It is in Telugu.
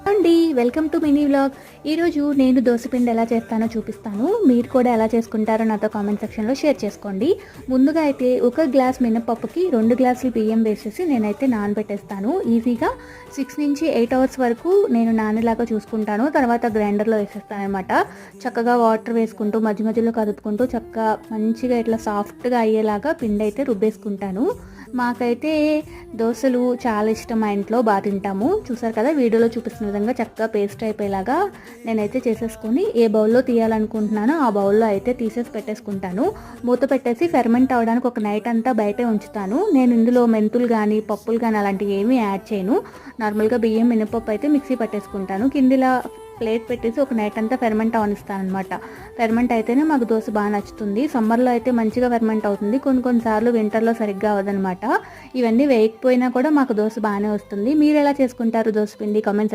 అండి వెల్కమ్ టు మినీ వ్లాగ్. ఈరోజు నేను దోసపిండి ఎలా చేస్తానో చూపిస్తాను. మీరు కూడా ఎలా చేసుకుంటారో నాతో కామెంట్ సెక్షన్లో షేర్ చేసుకోండి. ముందుగా అయితే ఒక గ్లాస్ మినపప్పుకి 2 గ్లాసులు బియ్యం వేసేసి నేనైతే నానబెట్టేస్తాను. ఈజీగా 6 నుంచి 8 అవర్స్ వరకు నేను నానేలాగా చూసుకుంటాను. తర్వాత గ్రైండర్లో వేసేస్తాను అనమాట. చక్కగా వాటర్ వేసుకుంటూ మధ్య మధ్యలో కదుపుకుంటూ చక్కగా మంచిగా ఇట్లా సాఫ్ట్గా అయ్యేలాగా పిండి అయితే రుబ్బేసుకుంటాను. మాకైతే దోశలు చాలా ఇష్టం, మా ఇంట్లో బాగా తింటాము. చూసారు కదా, వీడియోలో చూపిస్తున్న విధంగా చక్కగా పేస్ట్ అయిపోయేలాగా నేనైతే చేసేసుకొని ఏ బౌల్లో తీయాలనుకుంటున్నానో ఆ బౌల్లో అయితే తీసేసి పెట్టేసుకుంటాను. మూత పెట్టేసి ఫెర్మెంట్ అవ్వడానికి ఒక నైట్ అంతా బయటే ఉంచుతాను. నేను ఇందులో మెంతులు కానీ పప్పులు కానీ అలాంటివి ఏమీ యాడ్ చేయను. నార్మల్గా బియ్యం మినపప్పు అయితే మిక్సీ పట్టేసుకుంటాను. కిందిలా ప్లేట్ పెట్టేసి ఒక నైట్ అంతా ఫెర్మెంట్ అవనిస్తాను అనమాట. ఫెర్మెంట్ అయితేనే మాకు దోశ బాగా నచ్చుతుంది. సమ్మర్లో అయితే మంచిగా ఫెర్మెంట్ అవుతుంది, కొన్నిసార్లు వింటర్లో సరిగ్గా అవ్వదనమాట. ఇవన్నీ వేయకపోయినా కూడా మాకు దోశ బాగానే వస్తుంది. మీరు ఎలా చేసుకుంటారు దోశ పిండి? Comment section